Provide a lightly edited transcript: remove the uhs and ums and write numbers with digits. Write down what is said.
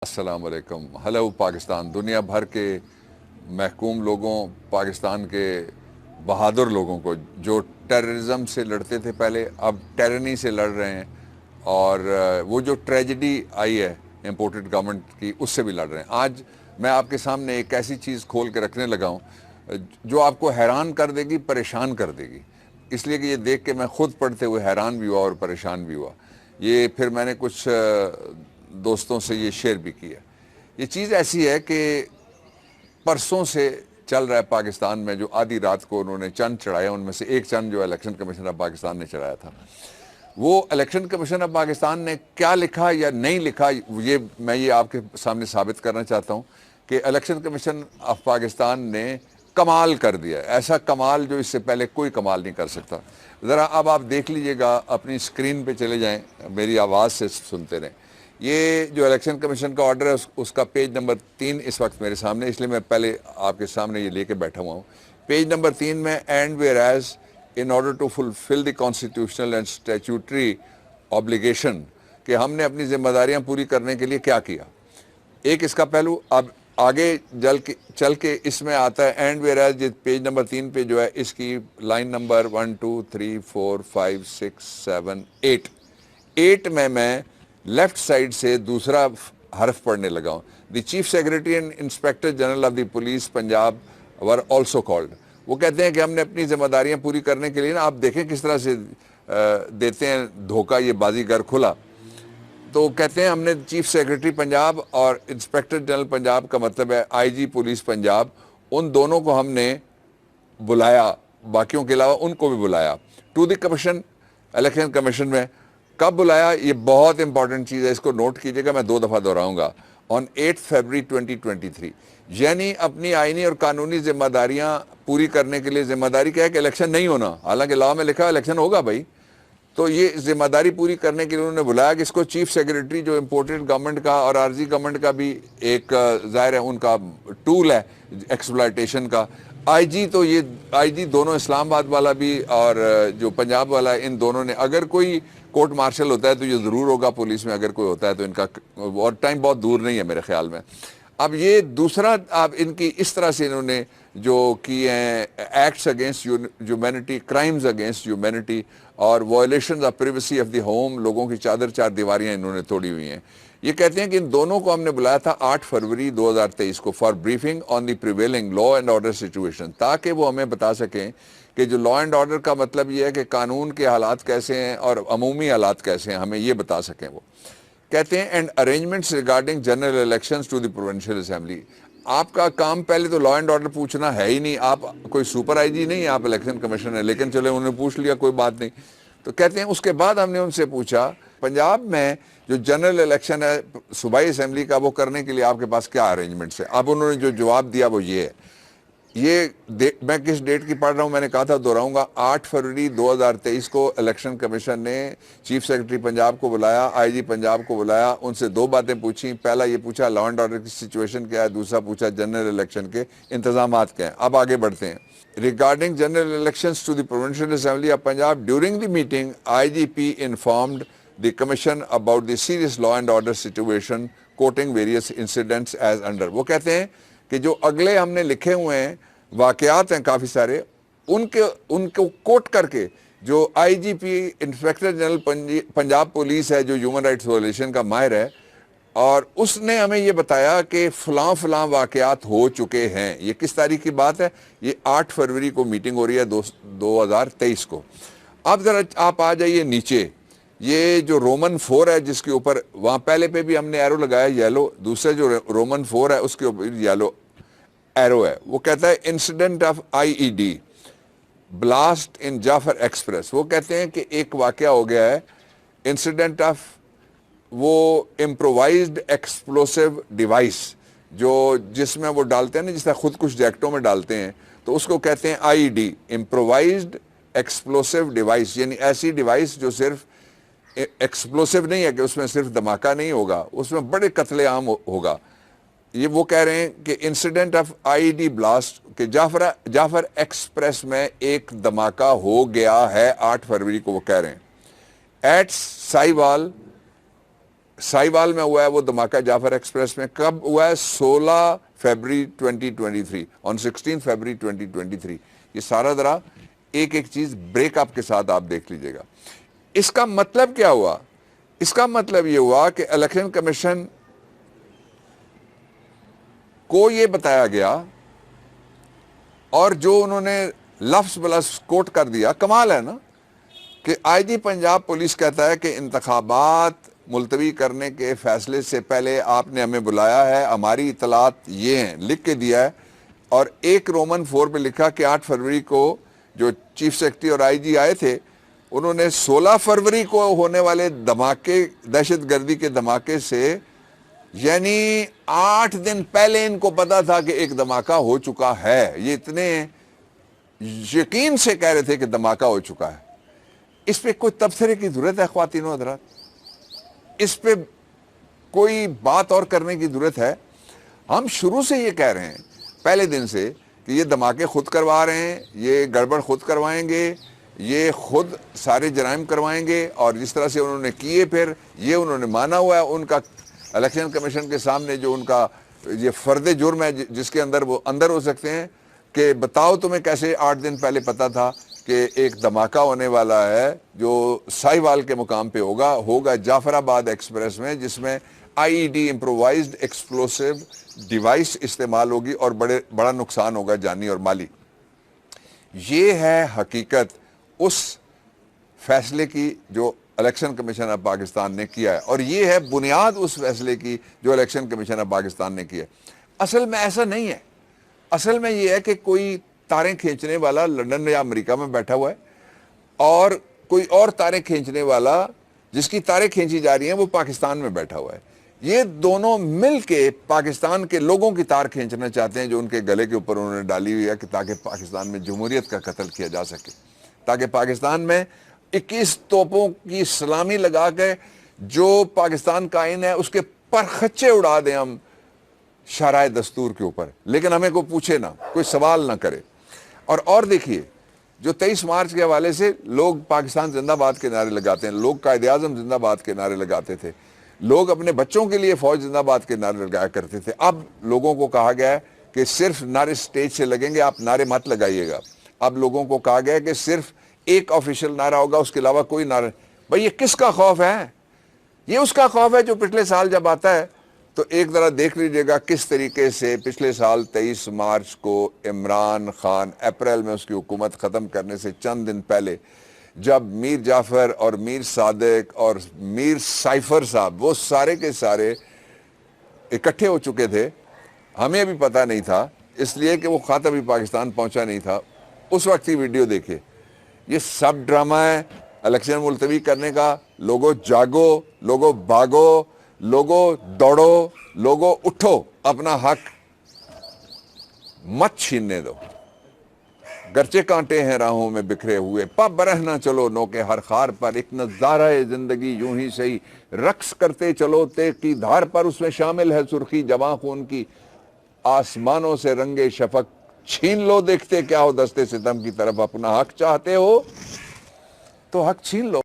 अस्सलाम वालेकुम। हेलो पाकिस्तान। दुनिया भर के महकूम लोगों, पाकिस्तान के बहादुर लोगों को जो टेररिज्म से लड़ते थे पहले, अब टेरनी से लड़ रहे हैं, और वो जो ट्रेजेडी आई है इम्पोर्टेड गवर्नमेंट की, उससे भी लड़ रहे हैं। आज मैं आपके सामने एक ऐसी चीज़ खोल के रखने लगा हूँ जो आपको हैरान कर देगी, परेशान कर देगी, इसलिए कि ये देख के मैं ख़ुद पढ़ते हुए हैरान भी हुआ और परेशान भी हुआ। ये फिर मैंने कुछ दोस्तों से ये शेयर भी किया। ये चीज़ ऐसी है कि परसों से चल रहा है पाकिस्तान में, जो आधी रात को उन्होंने चंद चढ़ाया, उनमें से एक चंद जो इलेक्शन कमीशन ऑफ पाकिस्तान ने चढ़ाया था, वो इलेक्शन कमीशन ऑफ पाकिस्तान ने क्या लिखा या नहीं लिखा, मैं आपके सामने साबित करना चाहता हूँ कि इलेक्शन कमीशन ऑफ पाकिस्तान ने कमाल कर दिया। ऐसा कमाल जो इससे पहले कोई कमाल नहीं कर सकता। ज़रा अब आप देख लीजिएगा, अपनी स्क्रीन पे चले जाएं, मेरी आवाज़ से सुनते रहें। ये जो इलेक्शन कमीशन का ऑर्डर है उसका पेज नंबर 3 इस वक्त मेरे सामने, इसलिए मैं पहले आपके सामने ये लेके बैठा हुआ हूँ। पेज नंबर 3 में and whereas in order to fulfil the constitutional and statutory obligation, कि हमने अपनी जिम्मेदारियां पूरी करने के लिए क्या किया। एक इसका पहलू। अब आगे चल के इसमें आता है and whereas, page number 3 पे जो है, इसकी लाइन नंबर 1 2 3 4 5 6 7 8 में मैं लेफ्ट साइड से दूसरा हर्फ पढ़ने लगा हूँ। The chief secretary and inspector general of the police Punjab were also called. वो कहते हैं कि हमने अपनी जिम्मेदारियां पूरी करने के लिए ना, आप देखें किस तरह से देते हैं धोखा, ये बाजीगर खुला। तो कहते हैं हमने चीफ सेक्रेटरी पंजाब और इंस्पेक्टर जनरल पंजाब का मतलब है आईजी पुलिस पंजाब, उन दोनों को हमने बुलाया, बाकियों के अलावा उनको भी बुलाया to the commission, election commission में। कब बुलाया, ये बहुत इंपॉर्टेंट चीज़ है, इसको नोट कीजिएगा, मैं 2 दफ़ा दोहराऊंगा। ऑन 8 फरवरी 2023, यानी अपनी आईनी और कानूनी जिम्मेदारियां पूरी करने के लिए। जिम्मेदारी क्या है कि इलेक्शन नहीं होना, हालांकि लॉ में लिखा है इलेक्शन होगा भाई। तो ये जिम्मेदारी पूरी करने के लिए उन्होंने बुलाया कि इसको चीफ सेक्रेटरी, जो इम्पोर्टेड गवर्नमेंट का और आरजी गवर्नमेंट का भी एक ज़ाहिर है उनका टूल है एक्सप्लॉयटेशन का। आईजी, तो ये आईजी दोनों, इस्लामाबाद वाला भी और जो पंजाब वाला, इन दोनों ने, अगर कोई कोर्ट मार्शल होता है तो ये ज़रूर होगा पुलिस में, अगर कोई होता है तो इनका, और टाइम बहुत दूर नहीं है मेरे ख्याल में। अब ये दूसरा, आप इनकी इस तरह से इन्होंने जो किए हैं acts against humanity, crimes against humanity और violation of privacy of the home, लोगों की चादर चार दीवारियां इन्होंने तोड़ी हुई हैं। ये कहते हैं कि इन दोनों को हमने बुलाया था 8 फरवरी 2023 को for briefing on the prevailing law and order situation, ताकि वो हमें बता सकें कि जो लॉ एंड ऑर्डर का मतलब ये है कि कानून के हालात कैसे हैं और अमूमी हालात कैसे हैं, हमें ये बता सकें वो। कहते हैं and arrangements regarding general elections to the provincial assembly. आपका काम पहले तो लॉ एंड ऑर्डर पूछना है ही नहीं, आप कोई सुपर आईजी नहीं, आप इलेक्शन कमीशन है, लेकिन चले उन्होंने पूछ लिया, कोई बात नहीं। तो कहते हैं उसके बाद हमने उनसे पूछा पंजाब में जो जनरल इलेक्शन है सूबाई असेंबली का, वो करने के लिए आपके पास क्या अरेंजमेंट्स है। अब उन्होंने जो जवाब दिया वो ये है। मैं किस डेट की पढ़ रहा हूँ, मैंने कहा था दोहराऊंगा, 8 फरवरी 2023 को इलेक्शन कमीशन ने चीफ सेक्रेटरी पंजाब को बुलाया, आईजी पंजाब को बुलाया, उनसे 2 बातें पूछी। पहला ये पूछा लॉ एंड ऑर्डर की सिचुएशन क्या है, दूसरा पूछा जनरल इलेक्शन के इंतजामात क्या हैं। अब आगे बढ़ते हैं। Regarding general elections to the provincial assembly of Punjab, during the meeting IGP informed the commission about the serious law and order situation, quoting various incidents as under. वो कहते हैं कि जो अगले हमने लिखे हुए हैं वाकयात हैं काफ़ी सारे, उनको कोट करके जो IGP inspector general Punjab police है, जो ह्यूमन राइट्स वायलेशन का माहिर है, और उसने हमें ये बताया कि फ़लाँ फ़लाँ वाकयात हो चुके हैं। ये किस तारीख की बात है, ये 8 फरवरी को मीटिंग हो रही है 2023 को। अब ज़रा आप आ जाइए नीचे, ये जो रोमन 4 है जिसके ऊपर, वहाँ पहले पे भी हमने एरो लगाया येलो, दूसरे जो रोमन 4 है उसके ऊपर येलो एरो है। वो कहता है incident of IED blast in Jaffar express. वो कहते हैं कि एक वाकया हो गया है, इंसिडेंट ऑफ वो इम्प्रोवाइज्ड एक्सप्लोसिव डिवाइस, जो जिसमें वो डालते हैं ना, जिस तरह खुद कुछ जैकेटों में डालते हैं, तो उसको कहते हैं आईईडी, इम्प्रोवाइज्ड एक्सप्लोसिव डिवाइस, यानी ऐसी डिवाइस जो सिर्फ एक्सप्लोसिव नहीं है कि उसमें सिर्फ धमाका नहीं होगा, उसमें बड़े कत्लेआम होगा। ये वो कह रहे हैं कि इंसिडेंट ऑफ आईईडी ब्लास्ट, कि जाफर एक्सप्रेस में एक धमाका हो गया है 8 फरवरी को, वो कह रहे हैं एट साहिवाल में हुआ है वो धमाका जाफर एक्सप्रेस में, कब हुआ है? 16 फरवरी 2023, ऑन 16 फरवरी 2023। ये सारा जरा एक एक चीज ब्रेकअप के साथ आप देख लीजिएगा। इसका मतलब क्या हुआ? इसका मतलब ये हुआ कि इलेक्शन कमीशन को ये बताया गया और जो उन्होंने लफ्ज बलफ्ज कोट कर दिया, कमाल है ना, कि आईजी पंजाब पुलिस कहता है कि इंतखाबात मुलतवी करने के फैसले से पहले आपने हमें बुलाया है, हमारी इतलात ये हैं, लिख के दिया है। और एक रोमन 4 पे लिखा कि 8 फरवरी को जो चीफ सेक्रेटरी और आईजी आए थे, उन्होंने 16 फरवरी को होने वाले धमाके, दहशत गर्दी के धमाके से, यानी 8 दिन पहले इनको पता था कि एक धमाका हो चुका है। ये इतने यकीन से कह रहे थे कि धमाका हो चुका है। इस पे कोई तबसरे की जरूरत है ख्वातीनो हज़रात? इस पे कोई बात और करने की जरूरत है? हम शुरू से ये कह रहे हैं पहले दिन से कि ये धमाके खुद करवा रहे हैं, ये गड़बड़ खुद करवाएंगे, ये खुद सारे जराइम करवाएंगे। और जिस तरह से उन्होंने किए, फिर ये उन्होंने माना हुआ है। उनका इलेक्शन कमीशन के सामने जो उनका ये फर्द जुर्म है जिसके अंदर वो अंदर हो सकते हैं कि बताओ तुम्हें कैसे 8 दिन पहले पता था कि एक धमाका होने वाला है जो साहिवाल के मुकाम पे होगा जाफराबाद एक्सप्रेस में, जिसमें आईईडी इम्प्रोवाइज्ड एक्सप्लोसिव डिवाइस इस्तेमाल होगी और बड़ा नुकसान होगा जानी और माली। ये है हकीकत उस फैसले की जो इलेक्शन कमीशन ऑफ पाकिस्तान ने किया है, और ये है बुनियाद उस फैसले की जो इलेक्शन कमीशन ऑफ पाकिस्तान ने किया है। असल में ऐसा नहीं है। असल में ये है कि कोई तारें खींचने वाला लंदन या अमेरिका में बैठा हुआ है और कोई और तारें खींचने वाला जिसकी तारें खींची जा रही हैं वो पाकिस्तान में बैठा हुआ है। ये दोनों मिल के पाकिस्तान के लोगों की तार खींचना चाहते हैं जो उनके गले के ऊपर उन्होंने डाली हुई है कि ताकि पाकिस्तान में जमहूरियत का कत्ल किया जा सके, ताकि पाकिस्तान में 21 तोपों की सलामी लगा के जो पाकिस्तान का आइन है उसके परखच्चे उड़ा दें हम शराय दस्तूर के ऊपर, लेकिन हमें कोई पूछे ना, कोई सवाल ना करे। और देखिए, जो 23 मार्च के हवाले से लोग पाकिस्तान जिंदाबाद के नारे लगाते हैं, लोग कायदे आज़म जिंदाबाद के नारे लगाते थे, लोग अपने बच्चों के लिए फौज जिंदाबाद के नारे लगाया करते थे। अब लोगों को कहा गया है कि सिर्फ नारे स्टेज से लगेंगे, आप नारे मत लगाइएगा। अब लोगों को कहा गया है कि सिर्फ एक ऑफिशियल नारा होगा, उसके अलावा कोई नारा। भाई ये किसका खौफ है? ये उसका खौफ है जो पिछले साल जब आता है तो एक जरा देख लीजिएगा किस तरीके से पिछले साल 23 मार्च को इमरान खान, अप्रैल में उसकी हुकूमत ख़त्म करने से चंद दिन पहले, जब मीर जाफ़र और मीर सादिक और मीर साइफर साहब वो सारे के सारे इकट्ठे हो चुके थे, हमें भी पता नहीं था इसलिए कि वो ख़त अभी पाकिस्तान पहुंचा नहीं था। उस वक्त की वीडियो देखे। ये सब ड्रामा है इलेक्शन मुलतवी करने का। लोगों जागो, लोगों भागो, लोगों दौड़ो, लोगों उठो, अपना हक मत छीनने दो। गरचे कांटे हैं राहों में बिखरे हुए, पब रहना चलो नो के हर खार पर, एक नजारा है जिंदगी यूं ही सही, रक्स करते चलो ते की धार पर, उसमें शामिल है सुर्खी जवां खून की, आसमानों से रंगे शफक छीन लो, देखते क्या हो दस्ते सितम की तरफ, अपना हक चाहते हो तो हक छीन लो।